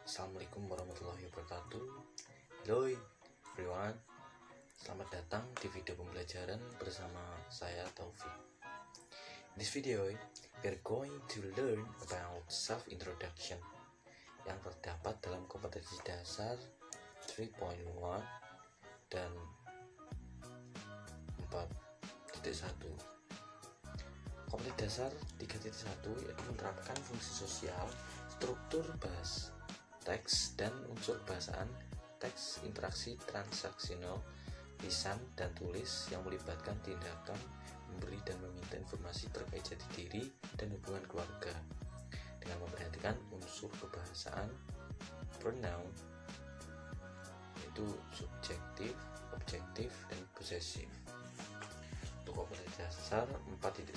Assalamualaikum warahmatullahi wabarakatuh. Hello everyone, selamat datang di video pembelajaran bersama saya Taufik. In this video, we are going to learn about self-introduction yang terdapat dalam kompetensi dasar 3.1 dan 4.1. Kompetensi dasar 3.1 yaitu menerapkan fungsi sosial, struktur bahasa, teks dan unsur bahasaan, teks, interaksi transaksional, lisan dan tulis yang melibatkan tindakan memberi dan meminta informasi terkait jati diri dan hubungan keluarga dengan memperhatikan unsur kebahasaan, pronoun yaitu subjektif, objektif, dan posesif. Untuk kompetensi dasar 4.1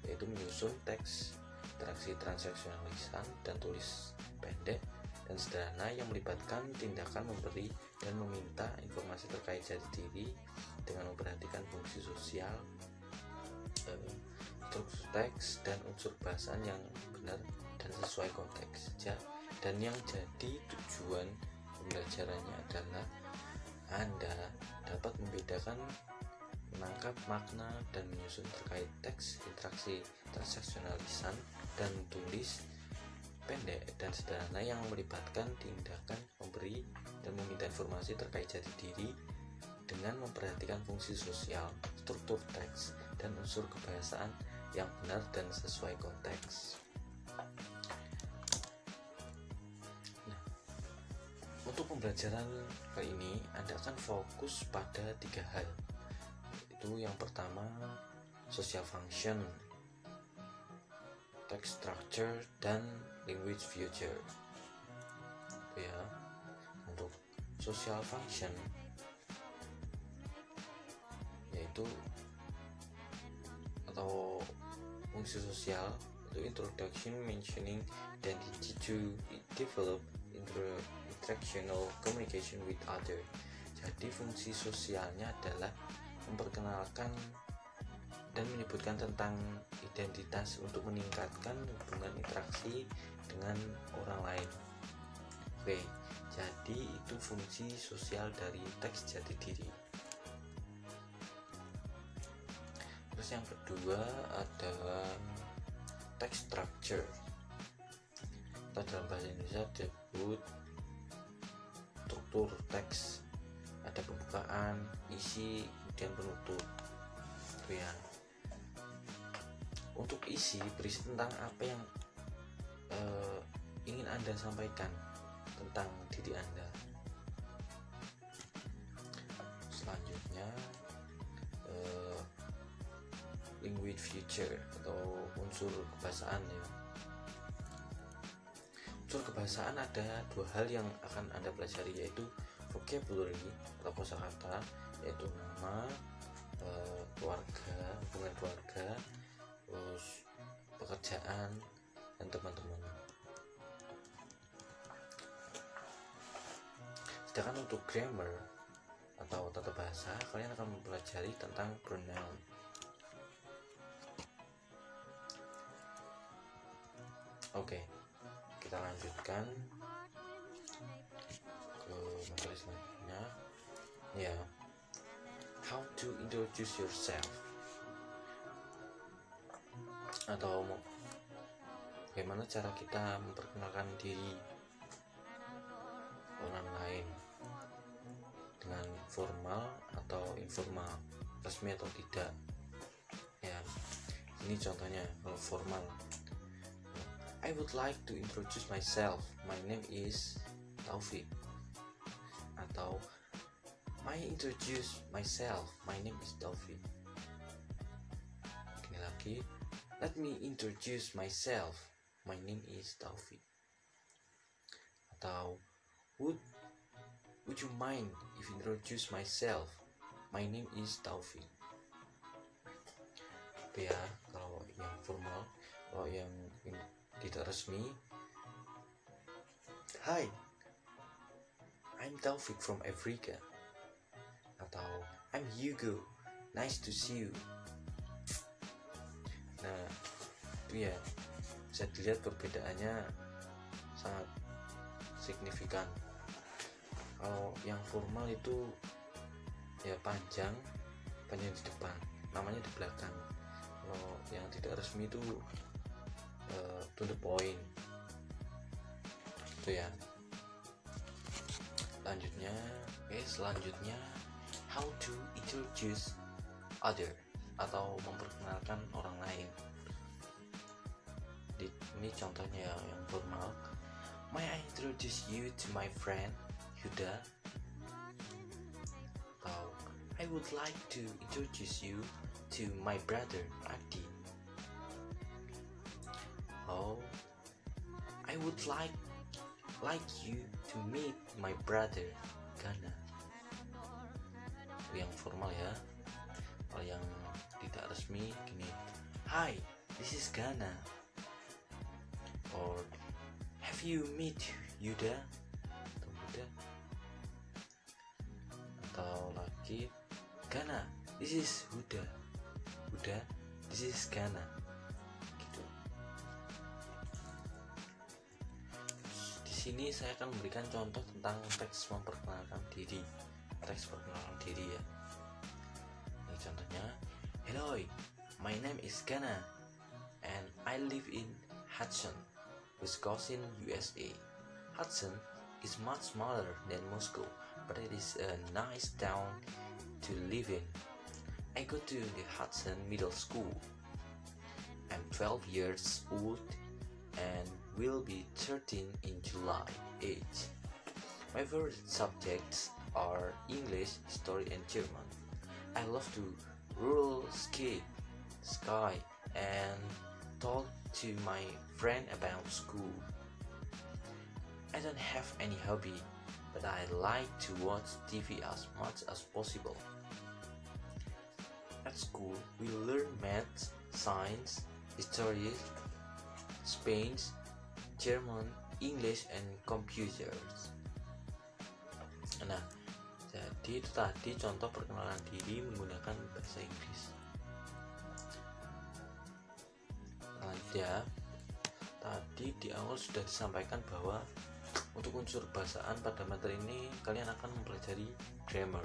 yaitu menyusun teks, interaksi transaksional lisan dan tulis pendek dan sederhana yang melibatkan tindakan memberi dan meminta informasi terkait jati diri dengan memperhatikan fungsi sosial, struktur teks dan unsur bahasaan yang benar dan sesuai konteks. Dan yang jadi tujuan pembelajarannya adalah Anda dapat membedakan, menangkap makna dan menyusun terkait teks, interaksi transaksional lisan dan tulis pendek dan sederhana yang melibatkan tindakan memberi dan meminta informasi terkait jati diri dengan memperhatikan fungsi sosial, struktur teks, dan unsur kebahasaan yang benar dan sesuai konteks. Nah, untuk pembelajaran kali ini Anda akan fokus pada 3 hal. Itu yang pertama, social function, text structure, dan language future. Ya, untuk social function yaitu atau fungsi sosial itu introduction, mentioning, identity to develop interactional communication with other. Jadi fungsi sosialnya adalah memperkenalkan dan menyebutkan tentang identitas untuk meningkatkan hubungan interaksi dengan orang lain. Oke, jadi itu fungsi sosial dari teks jati diri. Terus yang kedua adalah text structure, atau dalam bahasa Indonesia disebut struktur teks. Ada pembukaan, isi, kemudian penutup. Itu ya. Untuk isi, berisi tentang apa yang ingin Anda sampaikan tentang diri Anda. Selanjutnya language future atau unsur kebahasaan ya. Unsur kebahasaan ada 2 hal yang akan Anda pelajari, yaitu vocabulary atau kosakata, yaitu nama, keluarga, hubungan keluarga, terus pekerjaan, dan teman-teman. Sedangkan untuk grammar atau tata bahasa, kalian akan mempelajari tentang pronoun. Oke, kita lanjutkan ke materi selanjutnya. Ya, how to introduce yourself, atau bagaimana cara kita memperkenalkan diri orang lain dengan formal atau informal, resmi atau tidak. Ya, ini contohnya. Kalau formal, I would like to introduce myself, my name is Taufik. Atau I introduce myself, my name is Taufik. Ini lagi, let me introduce myself, my name is Taufik. Atau would you mind if introduce myself, my name is Taufik. Itu ya, kalau yang formal. Kalau yang tidak resmi, hi, I'm Taufik from Africa. Atau I'm Hugo, nice to see you. Nah, itu ya, bisa dilihat perbedaannya sangat signifikan. Kalau yang formal itu ya panjang di depan, namanya di belakang. Kalau yang tidak resmi itu to the point itu ya. Selanjutnya how to introduce other atau memperkenalkan orang lain. Ini contohnya yang formal. May I introduce you to my friend Huda? Atau I would like to introduce you to my brother Adi. Oh, I would like you to meet my brother Gana. Yang formal ya. Kalau yang tidak resmi gini, hi, this is Gana. Or have you met Yuda? Atau lagi, Gana, this is Huda. Huda, this is Gana. Gitu. Di sini saya akan memberikan contoh tentang teks memperkenalkan diri. Teks perkenalan diri ya. Ini contohnya, hello, my name is Gana and I live in Hudson, Wisconsin, USA. Hudson is much smaller than Moscow, but it is a nice town to live in. I go to the Hudson Middle School. I'm 12 years old and will be 13 in July age. My favorite subjects are English, history, and German. I love to roller skate, ski, and talk to my friend about school. I don't have any hobby, but I like to watch TV as much as possible. At school, we learn math, science, history, Spanish, German, English, and computers. Nah, jadi itu tadi contoh perkenalan diri menggunakan bahasa Inggris. Ya, tadi di awal sudah disampaikan bahwa untuk unsur bahasaan pada materi ini kalian akan mempelajari grammar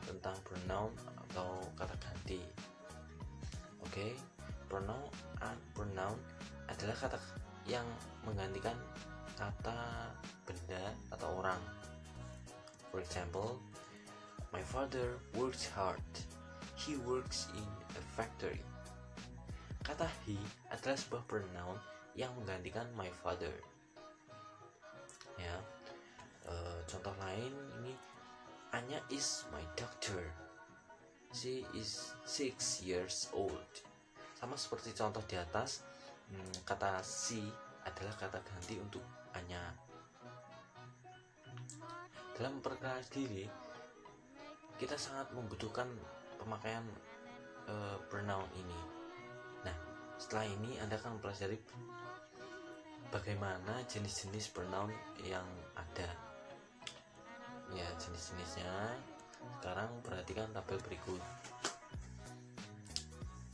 tentang pronoun atau kata ganti. Oke, pronoun adalah kata yang menggantikan kata benda atau orang. For example, my father works hard. He works in a factory. Kata he adalah sebuah pronoun yang menggantikan my father. Ya, contoh lain ini, Anya is my doctor. She is 6 years old. Sama seperti contoh di atas, kata she adalah kata ganti untuk Anya. Dalam memperkenalkan diri, kita sangat membutuhkan pemakaian pronoun ini. Nah, setelah ini Anda akan mempelajari bagaimana jenis-jenis pronoun yang ada. Ya, jenis-jenisnya. Sekarang perhatikan tabel berikut.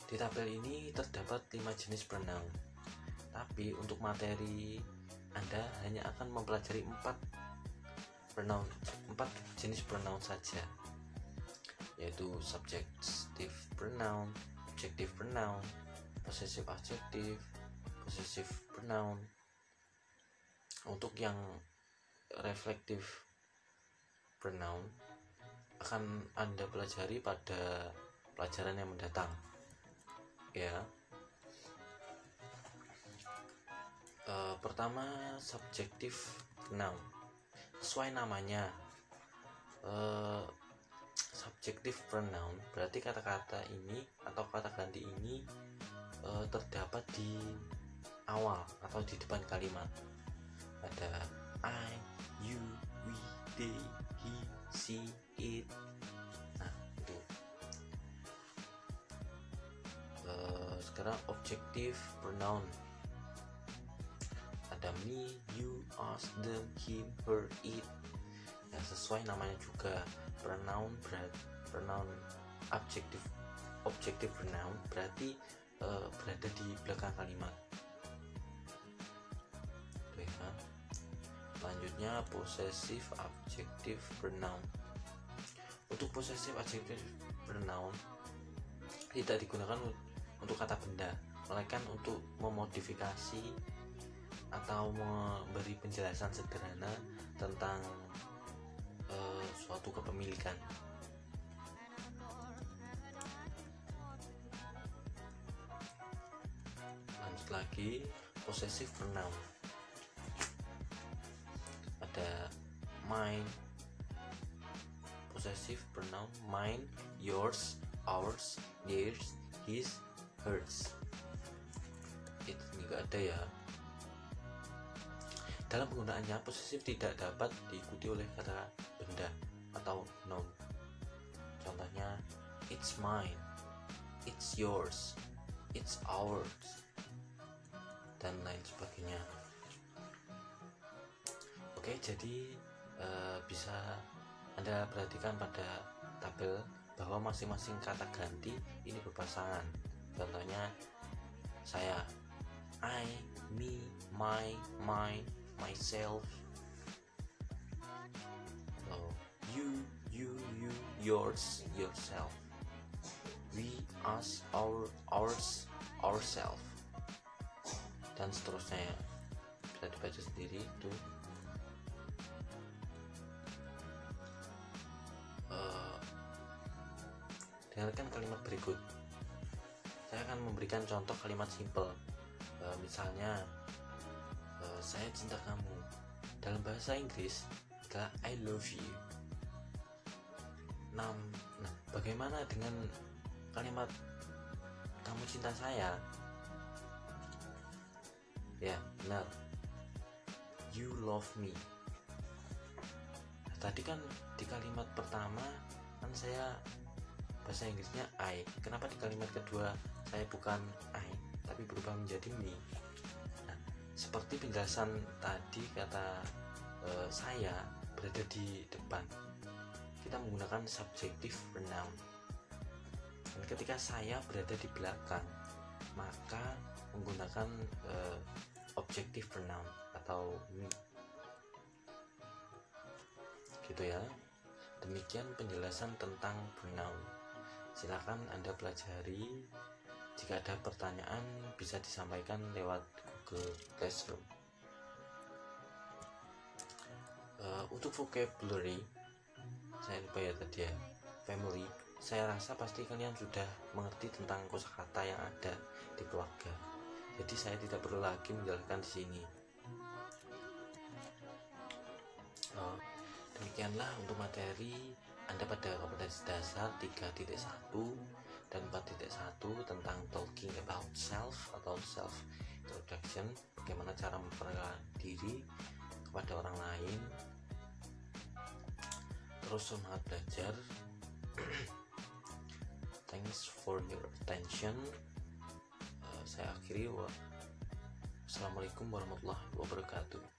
Di tabel ini terdapat 5 jenis pronoun. Tapi untuk materi Anda hanya akan mempelajari 4 jenis pronoun saja, yaitu subjective pronoun, objective pronoun, possessive adjective, possessive pronoun. Untuk yang reflective pronoun akan Anda pelajari pada pelajaran yang mendatang ya. Pertama, subjective pronoun. Sesuai namanya, subjective pronoun berarti kata-kata ini atau kata ganti ini terdapat di awal atau di depan kalimat. Ada I, you, we, they, he, she, it. Nah, itu. Sekarang objective pronoun. Ada me, you, us, them, him, her, it. Ya, sesuai namanya juga, pronoun objective pronoun berarti berada di belakang kalimat. Tuh ya. Selanjutnya possessive adjective pronoun. Untuk possessive adjective pronoun tidak digunakan untuk kata benda, melainkan untuk memodifikasi atau memberi penjelasan sederhana tentang suatu kepemilikan. Lanjut lagi, possessive pronoun. Ada mine, possessive pronoun mine, yours, ours, theirs, his, hers. Itu juga ada ya. Dalam penggunaannya, possessive tidak dapat diikuti oleh kata benda atau noun. Contohnya, it's mine, it's yours, it's ours, dan lain sebagainya. Oke, jadi bisa Anda perhatikan pada tabel bahwa masing-masing kata ganti ini berpasangan. Contohnya, saya, I, me, my, mine, myself. So, you, yours, yourself. We, us, our, ours, ourselves. Dan seterusnya ya. Bisa dibaca sendiri itu. Dengarkan kalimat berikut. Saya akan memberikan contoh kalimat simple. Misalnya, saya cinta kamu. Dalam bahasa Inggris adalah I love you. Nah, bagaimana dengan kalimat kamu cinta saya? Ya, benar. You love me. Tadi kan di kalimat pertama kan saya bahasa Inggrisnya I. Kenapa di kalimat kedua saya bukan I tapi berubah menjadi me? Nah, seperti penjelasan tadi, kata saya berada di depan, kita menggunakan subjective pronoun. Dan ketika saya berada di belakang, maka menggunakan objective pronoun atau me. Gitu ya. Demikian penjelasan tentang pronoun. Silakan Anda pelajari. Jika ada pertanyaan bisa disampaikan lewat Google Classroom. Untuk vocabulary, saya lupa ya tadi ya, family. Saya rasa pasti kalian sudah mengerti tentang kosakata yang ada di keluarga. Jadi saya tidak perlu lagi menjelaskan di sini. Demikianlah untuk materi Anda pada kompetensi dasar 3.1 dan 4.1 tentang talking about self atau self introduction, bagaimana cara memperkenalkan diri kepada orang lain. Terus semangat belajar. Thanks for your attention. Saya akhiri. Wassalamualaikum warahmatullahi wabarakatuh.